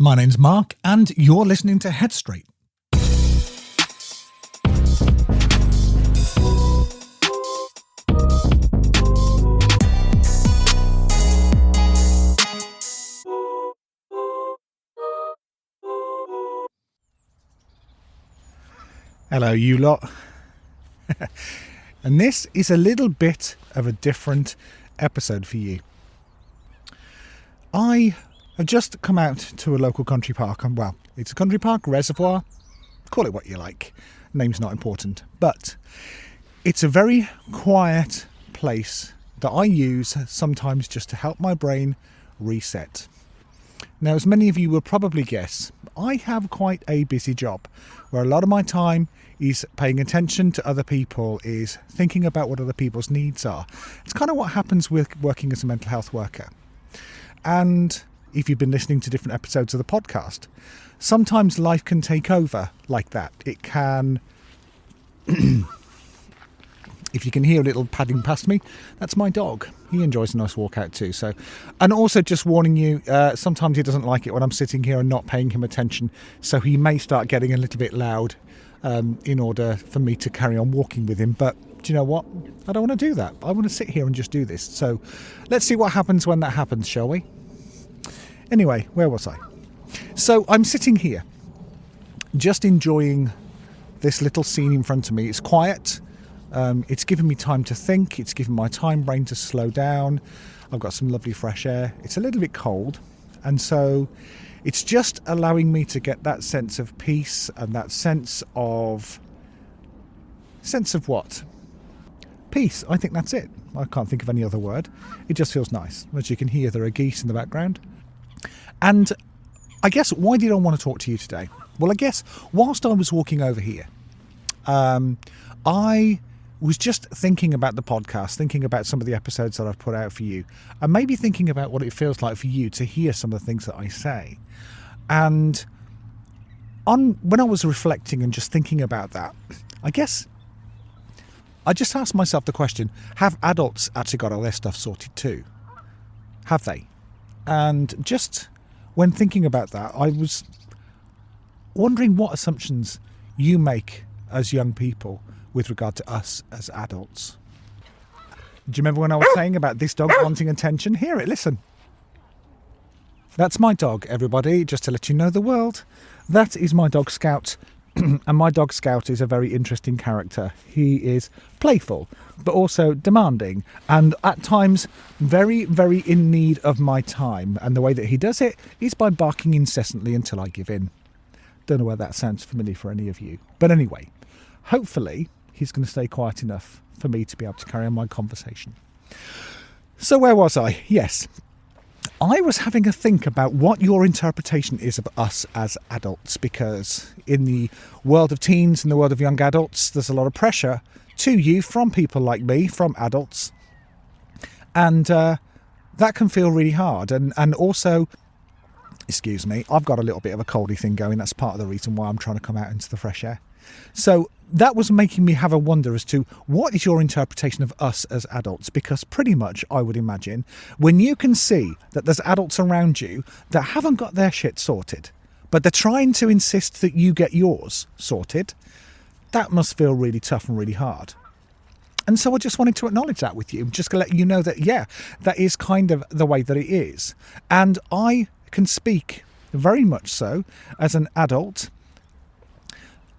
My name's Mark, and you're listening to Headstraight. Hello, you lot. And this is a little bit of a different episode for you. I have just come out to a local country park. Well, it's a country park, reservoir, call it what you like. Name's not important. But it's a very quiet place that I use sometimes just to help my brain reset. Now, as many of you will probably guess, I have quite a busy job where a lot of my time is paying attention to other people, is thinking about what other people's needs are. It's kind of what happens with working as a mental health worker. And if you've been listening to different episodes of the podcast, sometimes life can take over like that. It can... If you can hear a little padding past me, that's my dog. He enjoys a nice walk out too. And also just warning you, sometimes he doesn't like it when I'm sitting here and not paying him attention. So he may start getting a little bit loud in order for me to carry on walking with him. But do you know what? I don't want to do that. I want to sit here and just do this. So let's see what happens when that happens, shall we? Anyway, where was I? So I'm sitting here, just enjoying this little scene in front of me. It's quiet. It's given me time to think. It's given my brain to slow down. I've got some lovely fresh air. It's a little bit cold. And so it's just allowing me to get that sense of peace and that sense of what? Peace. I think that's it. I can't think of any other word. It just feels nice. As you can hear, there are geese in the background. And I guess, why did I want to talk to you today? Well, I guess whilst I was walking over here, I was just thinking about the podcast, thinking about some of the episodes that I've put out for you, and maybe thinking about what it feels like for you to hear some of the things that I say. And when I was reflecting and just thinking about that, I guess I just asked myself the question, have adults actually got all their stuff sorted too? Have they? And just when thinking about that, I was wondering what assumptions you make as young people with regard to us as adults. Do you remember when I was saying about this dog wanting attention? Hear it, listen. That's my dog, everybody, just to let you know the world. That is my dog Scout, and my dog Scout is a very interesting character. He is playful, but also demanding, and at times very, very in need of my time. And the way that he does it is by barking incessantly until I give in. Don't know whether that sounds familiar for any of you. But anyway, hopefully he's going to stay quiet enough for me to be able to carry on my conversation. So where was I? Yes. I was having a think about what your interpretation is of us as adults, because in the world of teens and the world of young adults, there's a lot of pressure to you from people like me, from adults. And that can feel really hard. And also, excuse me, I've got a little bit of a coldy thing going. That's part of the reason why I'm trying to come out into the fresh air. So that was making me have a wonder as to what is your interpretation of us as adults? Because pretty much, I would imagine, when you can see that there's adults around you that haven't got their shit sorted, but they're trying to insist that you get yours sorted, that must feel really tough and really hard. And so I just wanted to acknowledge that with you, just to let you know that, yeah, that is kind of the way that it is. And I can speak very much so as an adult.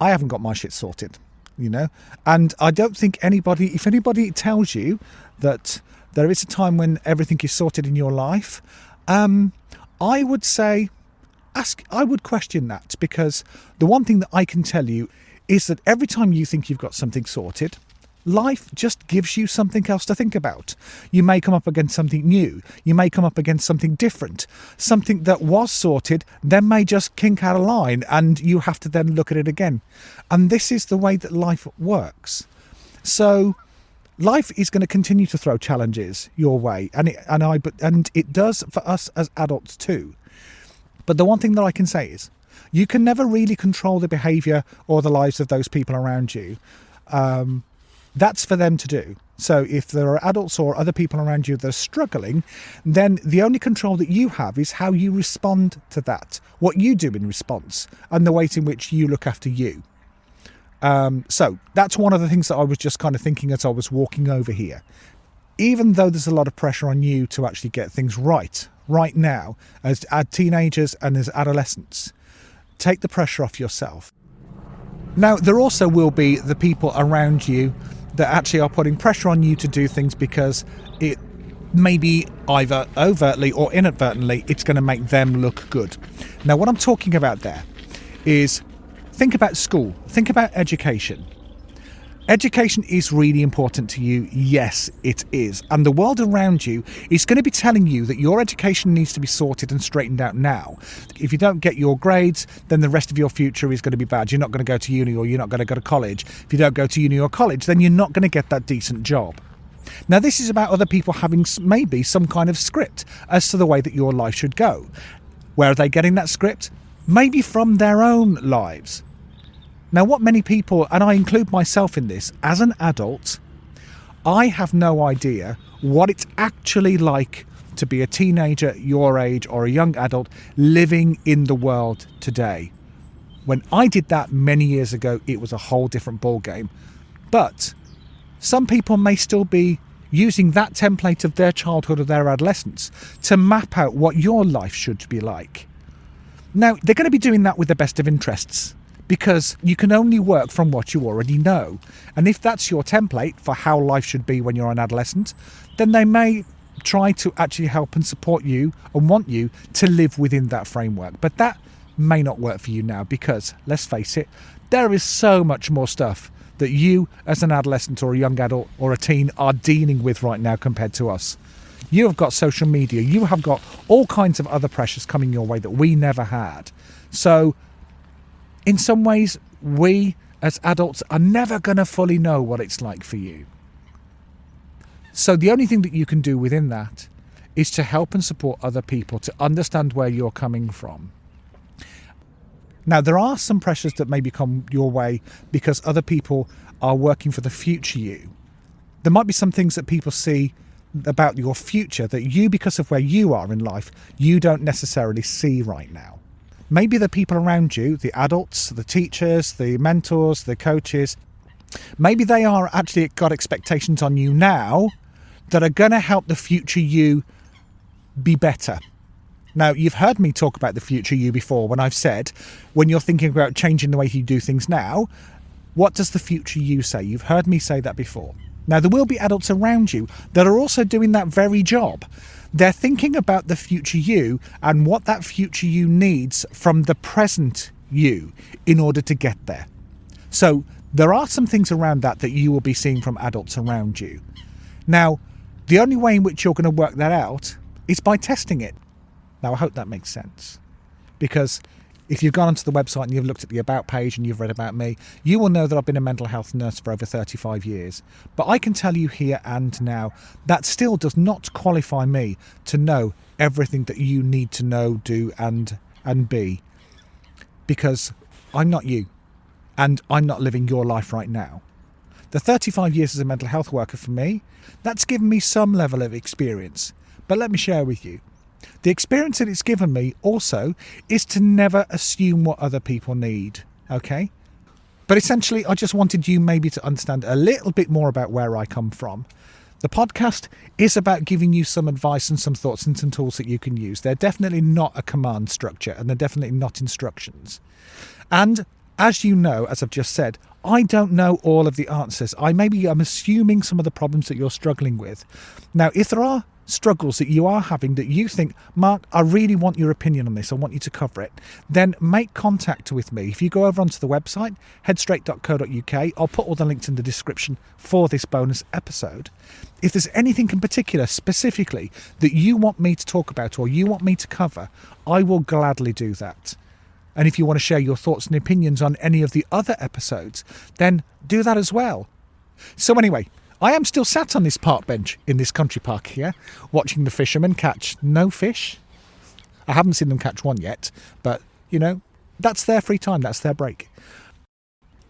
I haven't got my shit sorted, you know, and I don't think if anybody tells you that there is a time when everything is sorted in your life, I would say, I would question that, because the one thing that I can tell you is that every time you think you've got something sorted, life just gives you something else to think about. You may come up against something new. You may come up against something different. Something that was sorted then may just kink out of line, and you have to then look at it again. And this is the way that life works. So life is going to continue to throw challenges your way, and it does for us as adults too. But the one thing that I can say is, you can never really control the behaviour or the lives of those people around you. That's for them to do. So if there are adults or other people around you that are struggling, then the only control that you have is how you respond to that, what you do in response, and the ways in which you look after you. So that's one of the things that I was just kind of thinking as I was walking over here. Even though there's a lot of pressure on you to actually get things right now, as teenagers and as adolescents, take the pressure off yourself. Now, there also will be the people around you that actually are putting pressure on you to do things because it maybe either overtly or inadvertently it's going to make them look good. Now, what I'm talking about there is think about school, think about education. Education is really important to you. Yes, it is. And the world around you is going to be telling you that your education needs to be sorted and straightened out now. If you don't get your grades, then the rest of your future is going to be bad. You're not going to go to uni, or you're not going to go to college. If you don't go to uni or college, then you're not going to get that decent job. Now, this is about other people having maybe some kind of script as to the way that your life should go. Where are they getting that script? Maybe from their own lives. Now, what many people, and I include myself in this, as an adult, I have no idea what it's actually like to be a teenager your age or a young adult living in the world today. When I did that many years ago, it was a whole different ballgame. But some people may still be using that template of their childhood or their adolescence to map out what your life should be like. Now, they're going to be doing that with the best of interests, because you can only work from what you already know. And if that's your template for how life should be when you're an adolescent, then they may try to actually help and support you and want you to live within that framework. But that may not work for you now because, let's face it, there is so much more stuff that you as an adolescent or a young adult or a teen are dealing with right now compared to us. You have got social media, you have got all kinds of other pressures coming your way that we never had. So in some ways, we as adults are never going to fully know what it's like for you. So the only thing that you can do within that is to help and support other people to understand where you're coming from. Now, there are some pressures that may come your way because other people are working for the future you. There might be some things that people see about your future that you, because of where you are in life, you don't necessarily see right now. Maybe the people around you, the adults, the teachers, the mentors, the coaches, maybe they are actually got expectations on you now that are going to help the future you be better. Now, you've heard me talk about the future you before when I've said, when you're thinking about changing the way you do things now, what does the future you say? You've heard me say that before. Now, there will be adults around you that are also doing that very job. They're thinking about the future you and what that future you needs from the present you in order to get there. So there are some things around that you will be seeing from adults around you. Now, the only way in which you're going to work that out is by testing it. Now, I hope that makes sense, because if you've gone onto the website and you've looked at the About page and you've read about me, you will know that I've been a mental health nurse for over 35 years. But I can tell you here and now, that still does not qualify me to know everything that you need to know, do and be. Because I'm not you, and I'm not living your life right now. The 35 years as a mental health worker for me, that's given me some level of experience. But let me share with you. The experience that it's given me also is to never assume what other people need, okay? But essentially, I just wanted you maybe to understand a little bit more about where I come from. The podcast is about giving you some advice and some thoughts and some tools that you can use. They're definitely not a command structure, and they're definitely not instructions. And as you know, as I've just said, I don't know all of the answers. I'm assuming some of the problems that you're struggling with. Now, if there are struggles that you are having that you think, Mark, I really want your opinion on this, I want you to cover it, then make contact with me. If you go over onto the website, headstraight.co.uk, I'll put all the links in the description for this bonus episode. If there's anything in particular, specifically, that you want me to talk about or you want me to cover, I will gladly do that. And if you want to share your thoughts and opinions on any of the other episodes, then do that as well. So anyway, I am still sat on this park bench in this country park here, watching the fishermen catch no fish. I haven't seen them catch one yet, but, that's their free time, that's their break.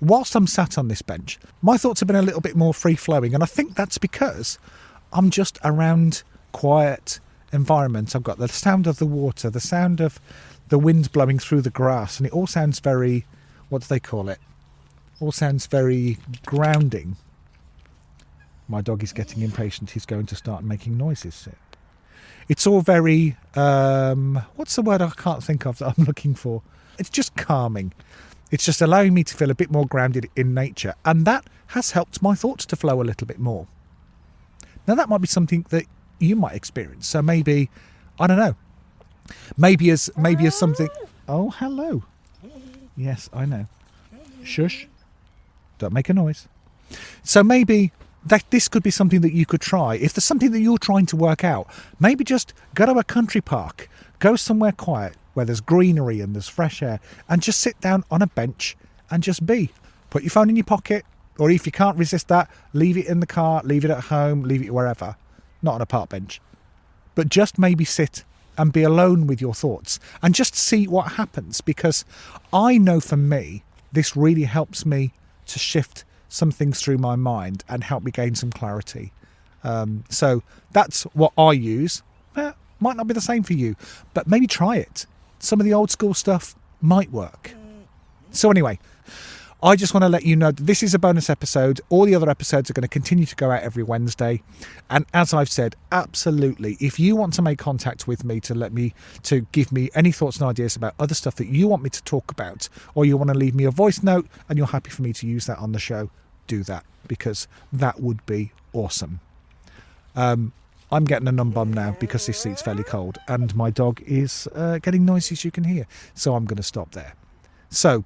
whilst I'm sat on this bench, my thoughts have been a little bit more free-flowing, and I think that's because I'm just around quiet environment. I've got the sound of the water, the sound of the wind blowing through the grass, and it all sounds very, what do they call it? All sounds very grounding. My dog is getting impatient. He's going to start making noises. It's all very, what's the word I can't think of that I'm looking for? It's just calming. It's just allowing me to feel a bit more grounded in nature. And that has helped my thoughts to flow a little bit more. Now, that might be something that you might experience. So maybe, I don't know, maybe as something. Oh, hello. Yes, I know. Shush. Don't make a noise. So maybe this could be something that you could try. If there's something that you're trying to work out, maybe just go to a country park, go somewhere quiet where there's greenery and there's fresh air, and just sit down on a bench and just be. Put your phone in your pocket, or if you can't resist that, leave it in the car, leave it at home, leave it wherever. Not on a park bench. But just maybe sit and be alone with your thoughts and just see what happens, because I know for me, this really helps me to shift some things through my mind and help me gain some clarity. So that's what I use. Might not be the same for you, but maybe try it. Some of the old school stuff might work. So anyway, I just want to let you know that this is a bonus episode. All the other episodes are going to continue to go out every Wednesday. And as I've said, absolutely, if you want to make contact with me to give me any thoughts and ideas about other stuff that you want me to talk about, or you want to leave me a voice note and you're happy for me to use that on the show, do that, because that would be awesome. I'm getting a numb bum now because this seat's fairly cold and my dog is getting noises you can hear. So I'm going to stop there. So